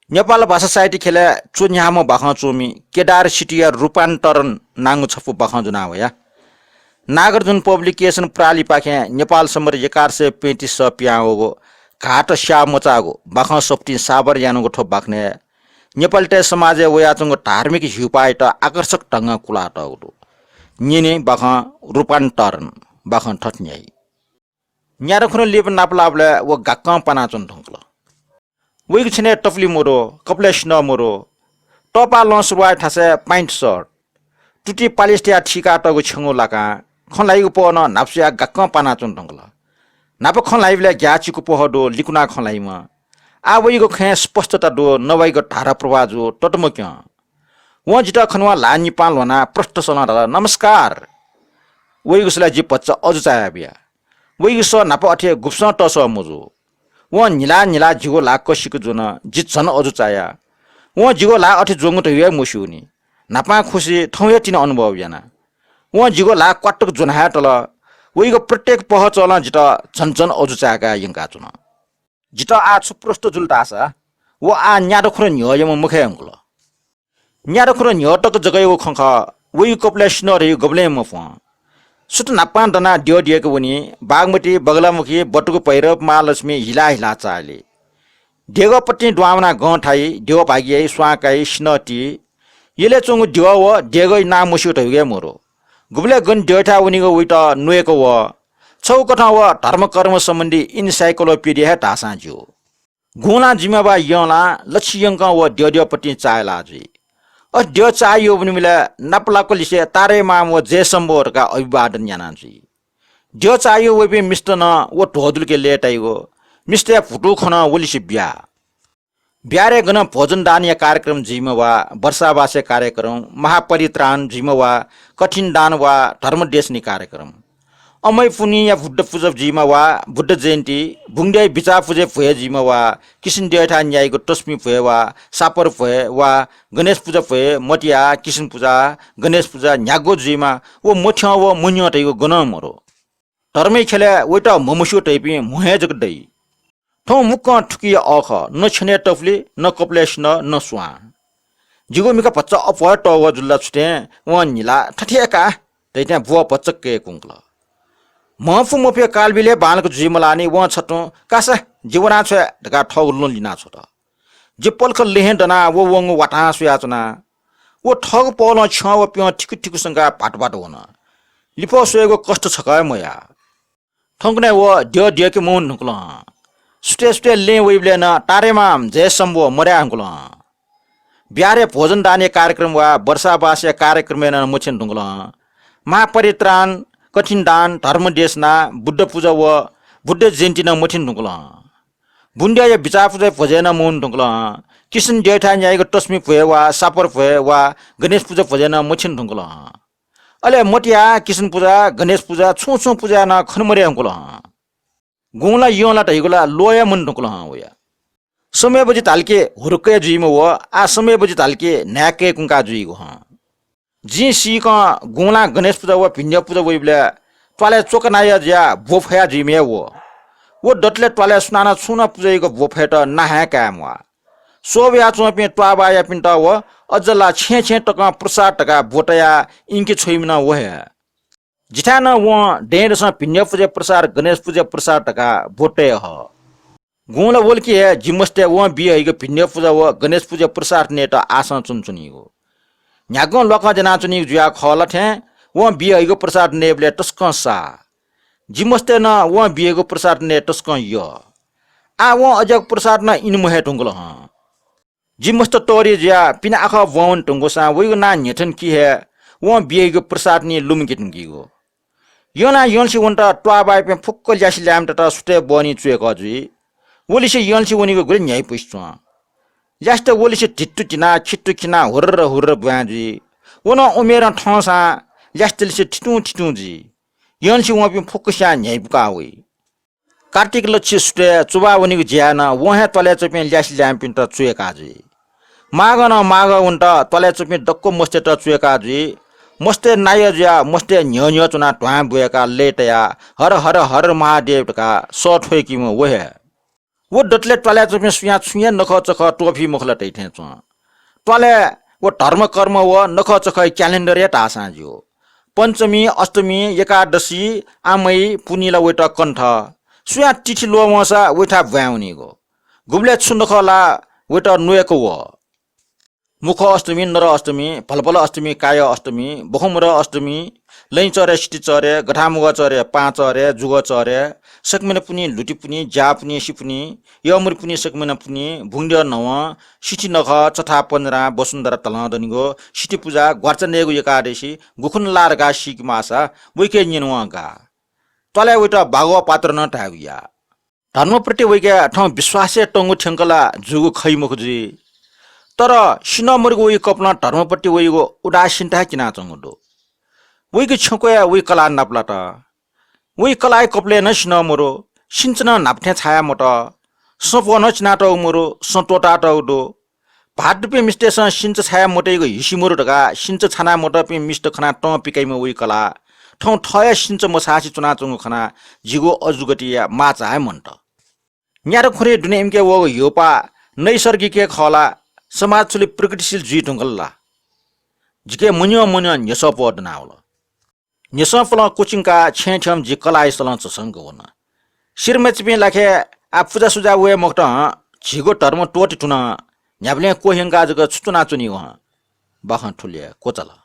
नेपाल भाषा साहित्य खेले चुन्याम बाख चोमी केदार सिटिया रूपान्तरण नाङ्गु छफु बाख जुना हो या नागार्जुन पब्लिकेशन प्राली पाखे नेपाल सम्बर 1135 पियाओगो घाट श्या मचागो बाख सप्ती साबर यानुगो ठोप बाख्ने नेपालटे समाज वयाचुङको धार्मिक हिउपाइट आकर्षक ढङ्ग कुलाट निने बाख रूपान्तरण बाख ठट्न्याई न्यारखुन लेब नापलाबले व गाक्क पनाचुन ढुङ्क्ल वैग छिने टफली मोरो कपलेश न मोरो टपा लस वाइ ठासे पाइन्ट सर्ट टुटी पालिस्टिया ठिका टगो छंगो लाका खलाई उपन नाप्सिया गक्क पानाचुन ढंगल नाप खलाइले ग्याचिको पोहडो लिकुना खलाइमा आ वैगो खे स्पष्टता दो नवैगो धारा प्रवाजो टटमक्य व जिता खनवा लानी पाल वना प्रष्ट सला नमस्कार वैगो सला जि पच्चा अजु चाया बिया वैगो स नाप अठे गुप्स टस मुजु व निला निला जिगो लाको सिक जुन जित छन अजु चाया व जिगो ला अठे जोंगो त य मुसिउनी नापा खुसी थौय तिन अनुभव याना व जिगो ला क्वाटक जुन हाटल वैगो प्रत्येक पह चल जित छनछन अजु चाका यंका चुन जित आ सुप्रष्ट जुलतासा व आ न्याद खुर न्ययम मुखे अंगल न्याद खुर न्यटक जगयो खंख वै कपलेश न रे गबले मफ सुट नापान दना दियो दिएको वनी बागमती बगलामुखी बटुको पैरव महालक्ष्मी हिला हिला चाले देगपट्टि द्वामना गठाई देव भागियै स्वाकाई स्नटी यले चंगु देव व देगै ना मुसिट हुगे मोरो गुबले गन देठा वनीको उइट नुएको व छौकठा व धर्म कर्म सम्बन्धी इन्साइक्लोपीडिया ढासा ज्यो गुना जिम्मेवा यला लक्ष्यंक व देवपट्टि चायला जी देव चाहियो भने मिला नपलाको लिसे तारे माम व जयसम्बोरका अभिवादन यानाजी देव चाहियो वे मिस्टर न व ढोदुल के लेटाइगो मिस्टर फुटु खन वलिसे ब्यारे गन भोजन दान कार्यक्रम जिम्मेवा वर्षावासे कार्यक्रम महापरित्राण जिम्मेवा कठिन दान वा धर्म देशनी कार्यक्रम अमय पुनी या बुद्ध पूजा जिम्मेवा बुद्ध जयन्ती बुङ्डे बिचा पूजे भए जिम्मेवा किसिन देठा न्यायको टस्मी भए वा सापर भए वा गणेश पूजा भए मटिया किसिन पूजा गणेश पूजा न्यागो जिमा व मोठ्या व मुन्य तैको गन मरो धर्मै खेले वटा ममुसो टैपी मुहे जगदै ठौ मुक्क ठुकी अख न छने टफली न कपलेश न स्वा जिगो मिका पच्चा अप टव जुल्ला छुटे व निला ठठिएका दैत्या बुवा पच्चके कुंक्ल महफु मफे कालबिले बालको जिमलानी व छटो कासा जीवना छ ढका ठगुल्नु लिना छोट जे पल्ख लेहेन दना वो वंग वाटा सुयाचना वो ठग पल छ व प्य ठिक ठिक संगा पाटपाट होन लिपो सोएको कष्ट छकाय मया ठंगने व ड्य ड्य के मुन नुकल सुटे सुटे ले वेबले न तारेमाम जयसम्बो मर्या अंकुल ब्यारे भोजन दाने कार्यक्रम वा वर्षावास्य कार्यक्रम न मुछेन ढुंगल महापरित्राण कठिन दान धर्म देशना बुद्ध पूजा व बुद्ध जयन्ती न मुठिन ढुंगल बुन्डिया या बिचा पूजा भजेन मुन ढुंगल किसन जेठा न्यायको टस्मी भए वा सापर भए वा गणेश पूजा भजेन मुछिन ढुंगल अले मोटिया किसन पूजा गणेश पूजा छु छु पूजा न खनमरे अंकुल गुला योला तैगुला लोया मुन ढुंगल वया समय बजी तालके हुरुके जुइम व आ समय बजी तालके न्याके कुंका जुइगो जी सीक गुला गणेश पूजा व भिन्य पूजा वइबले ट्वाले चोकनाया ज्या बोफया जिमे वो डटले ट्वाले सुनाना छुना पूजाको बोफेट नाहा काम वा सोब्या चोपे ट्वाबा या पिन्ट व अजला छे छे टका प्रसाद टका बोटया इनके छोइमना वहे जिठान व डेरस भिन्य पूजा प्रसाद गणेश पूजा प्रसाद टका बोटे ह गुला वलकी जिमस्ते व बियको भिन्य पूजा व गणेश पूजा प्रसाद नेट आसन चुनचुनीको न्यागो लक जना चुनी जुया खल थे व बियको प्रसाद नेबले टस्क सा जिमस्ते न व बियको प्रसाद ने टस्क य आ व अजक प्रसाद न इनमहे टुंगल ह जिमस्त तोरी ज्या पिना आख ववन टुंगोसा वइगो ना नेठन की हे व बियको प्रसाद नि लुमके टुंगीगो योना योनसी वन्टा ट्वाबाइ पे फुक्क ल्यासी ल्याम त सुटे बनी चुएको जुई वलिसे योनसी वनीको गुल न्याय पुइछ यास्ट वलिसे टिट्टु टिना छिट्टु खिना हुर्र हुर्र बुआजी वन उमेर ठसा यास्टलिसे ठिटु ठिटु जी योनसी वपि फुक्कसा न्याय बुकावे कार्तिक लक्ष्य सुटे चुबा वनीको ज्यान वहे तले चपे ल्यासी ल्याम पिन त चुएका जी मागन माग उन्ट तले चपे डक्को मस्ते त चुएका जी मस्ते नाय ज्या मस्ते न्य न्य चुना ट्वा बुएका लेटया हर हर हर महादेव का सठोय कि म वहे वो डटले टोल्या चुमे सुया छुया नख चख टोफी मुखला टैठे च टोले वो धर्म कर्म व नख चख क्यालेन्डर या टासाज्यो पञ्चमी अष्टमी एकादशी आमै पुनिला वेटा कण्ठ सुया तिथि लोमसा वेटा भ्याउनीगो गुब्ले छुनखला वेटा नुएको व मुख अष्टमी नर अष्टमी भलभल अष्टमी काय अष्टमी बहुमर अष्टमी लै चरे सिटी चरे गठामुग चरे पाँच चरे जुग चरे सकमेन पुनी लुटी पुनी जा पुनी सिपुनी यमुर पुनी सकमेन पुनी भुङ्ड नव सिटी नख चथा पन्ध्रा वसुन्धरा तलदनिगो सिटी पूजा ग्वार्चनेगो एकादशी गुखुन लारगा सिक मासा वैके निनवागा तले वेटा भागवा पात्र न टागुया धर्मप्रति वैके ठाउँ विश्वासे टंगु ठ्याङ्कला जुगु खैमुखजी तर सिनमरगो वै कपना धर्मपट्टि वैगो उदासीनता किना चंगुडो वैके छकोया वै कला नाप्लाटा वै कलाय कपले न सिनमरो सिन्चना नाप्थे छाया मट सपन चिनाट उमरो सटोटा टौडो भाटपे मिस्टेसन सिन्च छाया मटेगो हिसिमरो ढका सिन्च छाना मटपे मिस्ट खना ट पिकाइमा वै कला ठौ ठय सिन्च मसासी चुना चंगु खना जिगो अजुगटिया माचाय मन्ट न्यारो खुरे दुने एमके वगो योपा नैसर्गिक खला समाज चुली प्रगतिशील जुई ढुङ्गल्ला जिके मुन्यो मुन्यो न्यस पद नावल न्यस फल कोचिङका छेठम जि कलाइ सलन चसंग वन सिरमेचपे लाखे आ पूजा सुजा वे मक्त झिगो धर्म टोटी टुना न्याबले कोहेंगा जग छुचुना चुनी व बाखन ठुले कोचला